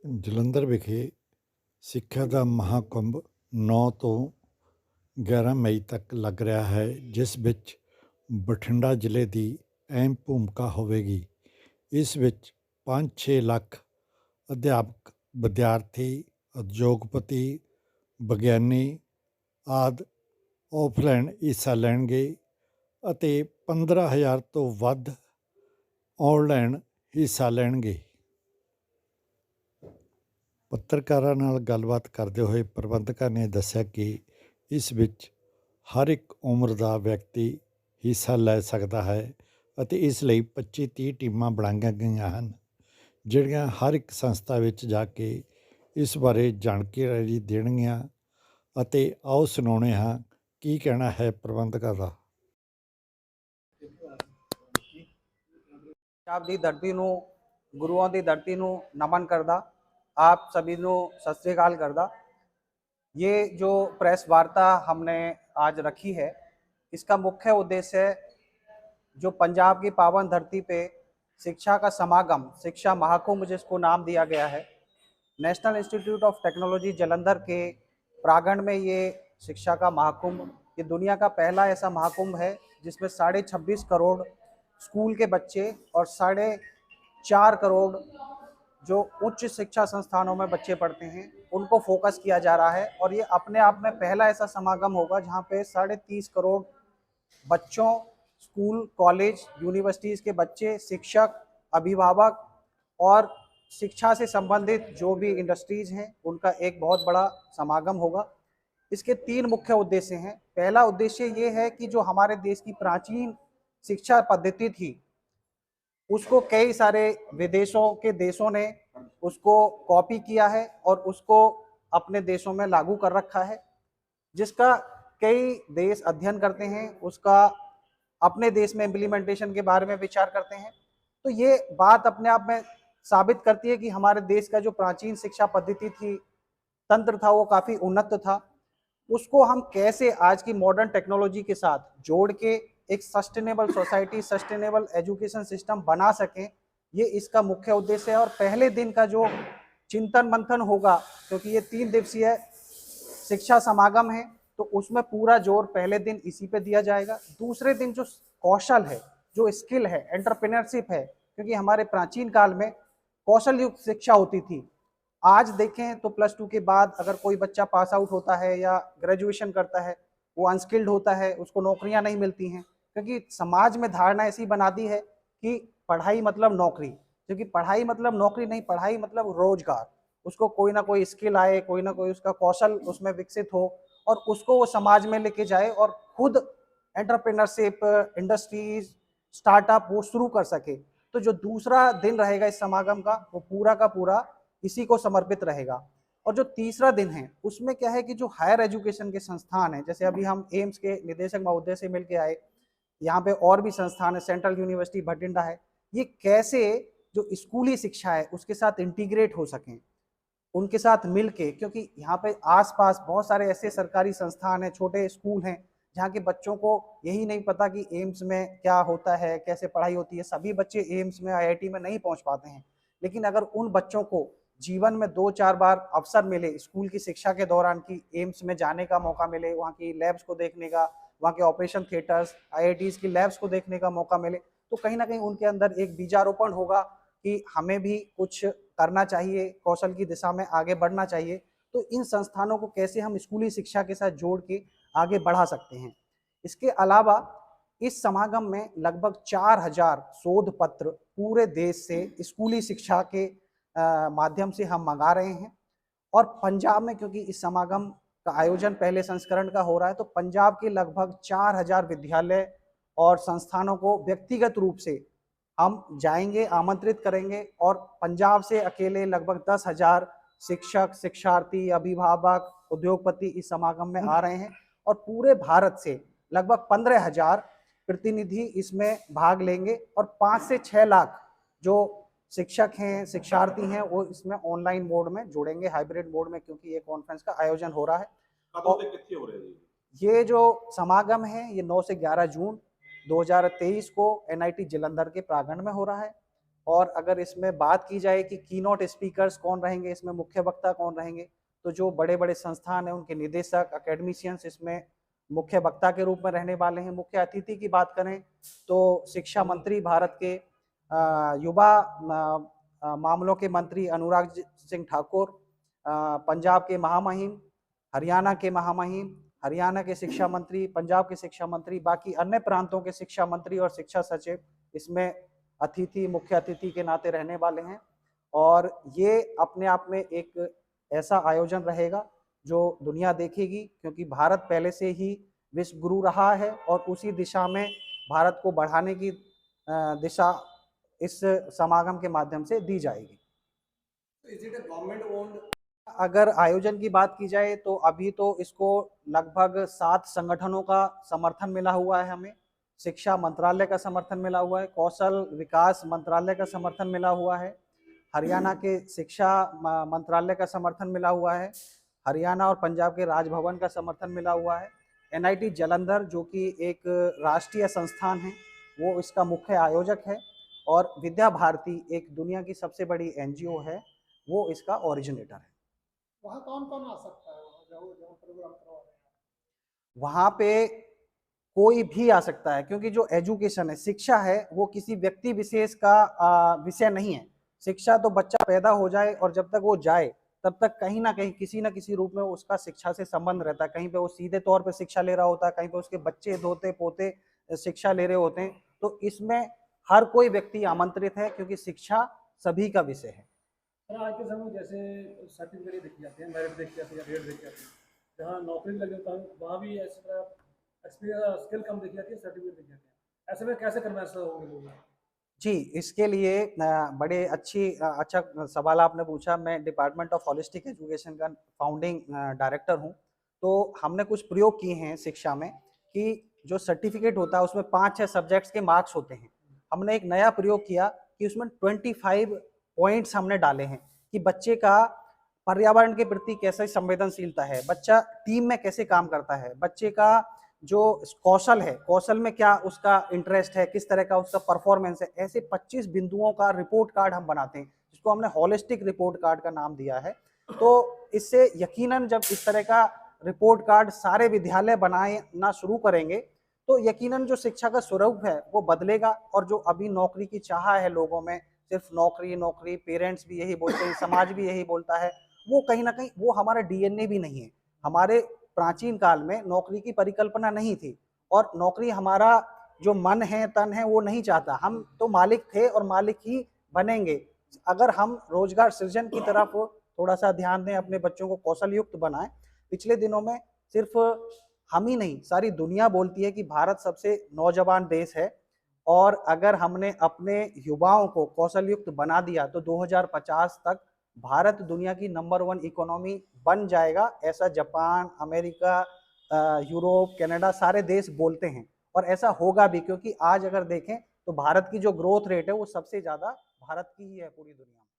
ਜਲੰਧਰ ਵਿਖੇ ਸਿੱਖਿਆ ਦਾ ਮਹਾਕੁੰਭ 9 ਤੋਂ 11 ਮਈ ਤੱਕ ਲੱਗ ਰਿਹਾ ਹੈ, ਜਿਸ ਵਿੱਚ ਬਠਿੰਡਾ ਜ਼ਿਲ੍ਹੇ ਦੀ ਅਹਿਮ ਭੂਮਿਕਾ ਹੋਵੇਗੀ। ਇਸ ਵਿੱਚ 5-6 ਲੱਖ ਅਧਿਆਪਕ, ਵਿਦਿਆਰਥੀ, ਉਦਯੋਗਪਤੀ, ਵਿਗਿਆਨੀ ਆਦਿ ਆਫਲਾਈਨ ਹਿੱਸਾ ਲੈਣਗੇ ਅਤੇ 15,000 ਤੋਂ ਵੱਧ ਆਨਲਾਈਨ ਹਿੱਸਾ ਲੈਣਗੇ। ਪੱਤਰਕਾਰਾਂ ਨਾਲ ਗੱਲਬਾਤ ਕਰਦੇ ਹੋਏ ਪ੍ਰਬੰਧਕਾਂ ਨੇ ਦੱਸਿਆ ਕਿ ਇਸ ਵਿੱਚ ਹਰ ਇੱਕ ਉਮਰ ਦਾ ਵਿਅਕਤੀ ਹਿੱਸਾ ਲੈ ਸਕਦਾ ਹੈ ਅਤੇ ਇਸ ਲਈ 25-30 ਟੀਮਾਂ ਬਣਾਈਆਂ ਗਈਆਂ ਹਨ, ਜਿਹੜੀਆਂ ਹਰ ਇੱਕ ਸੰਸਥਾ ਵਿੱਚ ਜਾ ਕੇ ਇਸ ਬਾਰੇ ਜਾਣਕਾਰੀ ਦੇਣਗੀਆਂ। ਅਤੇ ਆਓ ਸੁਣਾਉਂਦੇ ਹਾਂ ਕੀ ਕਹਿਣਾ ਹੈ ਪ੍ਰਬੰਧਕਾਂ ਦਾ। ਪੰਜਾਬ ਦੀ ਧਰਤੀ ਨੂੰ, ਗੁਰੂਆਂ ਦੀ ਧरती ਨੂੰ नमन करदा। आप सभी ਨੂੰ सत श्री अकाल करदा। ये जो प्रेस वार्ता हमने आज रखी है, इसका मुख्य उद्देश्य जो पंजाब की पावन धरती पे शिक्षा का समागम, शिक्षा महाकुंभ जिसको नाम दिया गया है, national institute of technology Jalandhar के प्रांगण में ये शिक्षा का महाकुंभ, ये दुनिया का पहला ऐसा महाकुंभ है जिसमें 26.5 करोड़ स्कूल के बच्चे और 4.5 करोड़ जो उच्च शिक्षा संस्थानों में बच्चे पढ़ते हैं उनको फोकस किया जा रहा है। और ये अपने आप में पहला ऐसा समागम होगा जहाँ पे 30.5 करोड़ बच्चों, स्कूल, कॉलेज, यूनिवर्सिटीज़ के बच्चे, शिक्षक, अभिभावक और शिक्षा से संबंधित जो भी इंडस्ट्रीज़ हैं उनका एक बहुत बड़ा समागम होगा। इसके 3 मुख्य उद्देश्य हैं। पहला उद्देश्य ये है कि जो हमारे देश की प्राचीन शिक्षा पद्धति थी उसको कई सारे विदेशों के देशों ने उसको कॉपी किया है और उसको अपने देशों में लागू कर रखा है, जिसका कई देश अध्ययन करते हैं, उसका अपने देश में इम्प्लीमेंटेशन के बारे में विचार करते हैं। तो ये बात अपने आप में साबित करती है कि हमारे देश का जो प्राचीन शिक्षा पद्धति थी, तंत्र था, वो काफ़ी उन्नत था। उसको हम कैसे आज की मॉडर्न टेक्नोलॉजी के साथ जोड़ के एक sustainable society, sustainable education system बना सकें, ये इसका मुख्य उद्देश्य है। और पहले दिन का जो चिंतन मंथन होगा, क्योंकि ये 3 दिवसीय शिक्षा समागम है, तो उसमें पूरा जोर पहले दिन इसी पे दिया जाएगा। दूसरे दिन जो कौशल है, जो स्किल है, एंटरप्रेन्योरशिप है, क्योंकि हमारे प्राचीन काल में कौशल युक्त शिक्षा होती थी। आज देखें तो +2 के बाद अगर कोई बच्चा पास आउट होता है या ग्रेजुएशन करता है, वो अनस्किल्ड होता है, उसको नौकरियां नहीं मिलती हैं, क्योंकि समाज में धारणा ऐसी बना दी है कि पढ़ाई मतलब नौकरी, क्योंकि पढ़ाई मतलब नौकरी नहीं, पढ़ाई मतलब रोजगार। उसको कोई ना कोई स्किल आए, कोई ना कोई उसका कौशल उसमें विकसित हो और उसको वो समाज में लेके जाए और खुद एंटरप्रेन्योरशिप, इंडस्ट्रीज, स्टार्टअप वो शुरू कर सके। तो जो दूसरा दिन रहेगा इस समागम का, वो पूरा का पूरा इसी को समर्पित रहेगा। और जो तीसरा दिन है उसमें क्या है कि जो हायर एजुकेशन के संस्थान हैं, जैसे अभी हम एम्स के निदेशक महोदय से मिलके आए, यहाँ पे और भी संस्थान है, सेंट्रल यूनिवर्सिटी भटिंडा है, ये कैसे जो स्कूली शिक्षा है उसके साथ इंटीग्रेट हो सकें, उनके साथ मिलके, क्योंकि यहाँ पे आसपास बहुत सारे ऐसे सरकारी संस्थान हैं, छोटे स्कूल हैं, जहाँ के बच्चों को यही नहीं पता कि एम्स में क्या होता है, कैसे पढ़ाई होती है। सभी बच्चे एम्स में, आईआईटी में नहीं पहुँच पाते हैं, लेकिन अगर उन बच्चों को जीवन में 2-4 बार अवसर मिले स्कूल की शिक्षा के दौरान कि एम्स में जाने का मौका मिले, वहाँ की लैब्स को देखने का, वहाँ के ऑपरेशन थिएटर्स, आईआईटीज़ की लैब्स को देखने का मौका मिले, तो कहीं ना कहीं उनके अंदर एक बीजारोपण होगा कि हमें भी कुछ करना चाहिए, कौशल की दिशा में आगे बढ़ना चाहिए। तो इन संस्थानों को कैसे हम स्कूली शिक्षा के साथ जोड़ के आगे बढ़ा सकते हैं। इसके अलावा इस समागम में लगभग 4000 शोध पत्र पूरे देश से स्कूली शिक्षा के माध्यम से हम मंगा रहे हैं। और पंजाब में, क्योंकि इस समागम का आयोजन पहले संस्करण का हो रहा है, तो पंजाब के लगभग 4000 विद्यालय और संस्थानों को व्यक्तिगत रूप से हम जाएंगे, आमंत्रित करेंगे। और पंजाब से अकेले लगभग 10,000 शिक्षक, शिक्षार्थी, अभिभावक, उद्योगपति इस समागम में आ रहे हैं। और पूरे भारत से लगभग 15,000 प्रतिनिधि इसमें भाग लेंगे और 5 से 6 लाख जो शिक्षक हैं, शिक्षार्थी हैं, वो इसमें ऑनलाइन मोड में जुड़ेंगे, हाइब्रिड मोड में, क्योंकि ये कॉन्फ्रेंस का आयोजन हो रहा है। ये जो समागम है ये 9 से 11 जून 2023 को एनआईटी जालंधर के प्रांगण में हो रहा है। और अगर इसमें बात की जाए कि कीनोट स्पीकर्स कौन रहेंगे, इसमें मुख्य वक्ता कौन रहेंगे, तो जो बड़े-बड़े संस्थान हैं उनके निदेशक, एकेडमिशियंस इसमें मुख्य वक्ता के रूप में रहने वाले हैं। मुख्य अतिथि की बात करें तो शिक्षा मंत्री भारत के, युवा मामलों के मंत्री अनुराग सिंह ठाकुर, पंजाब के महामहिम, हरियाणा के महामहिम, हरियाणा के शिक्षा मंत्री, पंजाब के शिक्षा मंत्री, बाकी अन्य प्रांतों के शिक्षा मंत्री और शिक्षा सचिव इसमें अतिथि, मुख्य अतिथि के नाते रहने वाले हैं। और ये अपने आप में एक ऐसा आयोजन रहेगा जो दुनिया देखेगी, क्योंकि भारत पहले से ही विश्व गुरु रहा है और उसी दिशा में भारत को बढ़ाने की दिशा इस समागम के माध्यम से दी जाएगी। Is it a government owned? अगर आयोजन की बात की जाए तो अभी तो इसको लगभग 7 संगठनों का समर्थन मिला हुआ है हमें। शिक्षा मंत्रालय का समर्थन मिला हुआ है, कौशल विकास मंत्रालय का समर्थन मिला हुआ है, हरियाणा के शिक्षा मंत्रालय का समर्थन मिला हुआ है, हरियाणा और पंजाब के राजभवन का समर्थन मिला हुआ है। एनआईटी जालंधर जो कि एक राष्ट्रीय संस्थान है, वो इसका मुख्य आयोजक है, और विद्या भारती एक दुनिया की सबसे बड़ी एनजीओ है, वो इसका ओरिजिनेटर है। वहाँ कौन कौन आ सकता है, वहाँ जहाँ जहाँ प्रोग्राम करवा रहे हैं? वहाँ पे कोई भी आ सकता है, क्योंकि जो एजुकेशन है, शिक्षा है, वो किसी व्यक्ति विशेष का विषय नहीं है। शिक्षा तो बच्चा पैदा हो जाए और जब तक वो जाए तब तक कहीं ना कहीं किसी ना किसी रूप में उसका शिक्षा से संबंध रहता है। कहीं पे वो सीधे तौर पे शिक्षा ले रहा होता है, कहीं पे उसके बच्चे धोते पोते शिक्षा ले रहे होते हैं। तो इसमें हर कोई व्यक्ति आमंत्रित है, क्योंकि शिक्षा सभी का विषय है। सर आज के समय में जैसे सर्टिफिकेट देखी जाती है, मेरिट देखी जाती है, रेट देखी जाती है, जहाँ नौकरी लगे होता है वहाँ भी ऐसी तरह एक्सपीरियंस स्किल कम देखी जाती है, सर्टिफिकेट देखी जाती है। ऐसे में कैसे करना ऐसा होंगे लोग? जी, इसके लिए बड़े अच्छा सवाल आपने पूछा। मैं डिपार्टमेंट ऑफ होलिस्टिक एजुकेशन का फाउंडिंग डायरेक्टर हूँ। तो हमने कुछ प्रयोग किए हैं शिक्षा में कि जो सर्टिफिकेट होता है उसमें 5-6 सब्जेक्ट्स के मार्क्स होते हैं। हमने एक नया प्रयोग किया कि उसमें 25 पॉइंट्स हमने डाले हैं कि बच्चे का पर्यावरण के प्रति कैसे संवेदनशीलता है, बच्चा टीम में कैसे काम करता है, बच्चे का जो कौशल है, कौशल में क्या उसका इंटरेस्ट है, किस तरह का उसका परफॉर्मेंस है। ऐसे 25 बिंदुओं का रिपोर्ट कार्ड हम बनाते हैं, जिसको हमने होलिस्टिक रिपोर्ट कार्ड का नाम दिया है। तो इससे यकीनन जब इस तरह का रिपोर्ट कार्ड सारे विद्यालय बनाना शुरू करेंगे तो यकीनन जो शिक्षा का स्वरूप है वो बदलेगा। और जो अभी नौकरी की चाह है लोगों में, सिर्फ नौकरी नौकरी, पेरेंट्स भी यही बोलते हैं, समाज भी यही बोलता है, वो कहीं ना कहीं वो हमारा डीएनए भी नहीं है। हमारे प्राचीन काल में नौकरी की परिकल्पना नहीं थी, और नौकरी हमारा जो मन है, तन है, वो नहीं चाहता। हम तो मालिक थे और मालिक ही बनेंगे। अगर हम रोजगार सृजन की तरफ थोड़ा सा ध्यान दें, अपने बच्चों को कौशल युक्त बनाएं। पिछले दिनों में सिर्फ हम ही नहीं, सारी दुनिया बोलती है कि भारत सबसे नौजवान देश है, और अगर हमने अपने युवाओं को कौशल युक्त बना दिया तो 2050 तक भारत दुनिया की नंबर 1 इकोनॉमी बन जाएगा। ऐसा जापान, अमेरिका, यूरोप, कनाडा सारे देश बोलते हैं, और ऐसा होगा भी, क्योंकि आज अगर देखें तो भारत की जो ग्रोथ रेट है वो सबसे ज़्यादा भारत की ही है पूरी दुनिया में।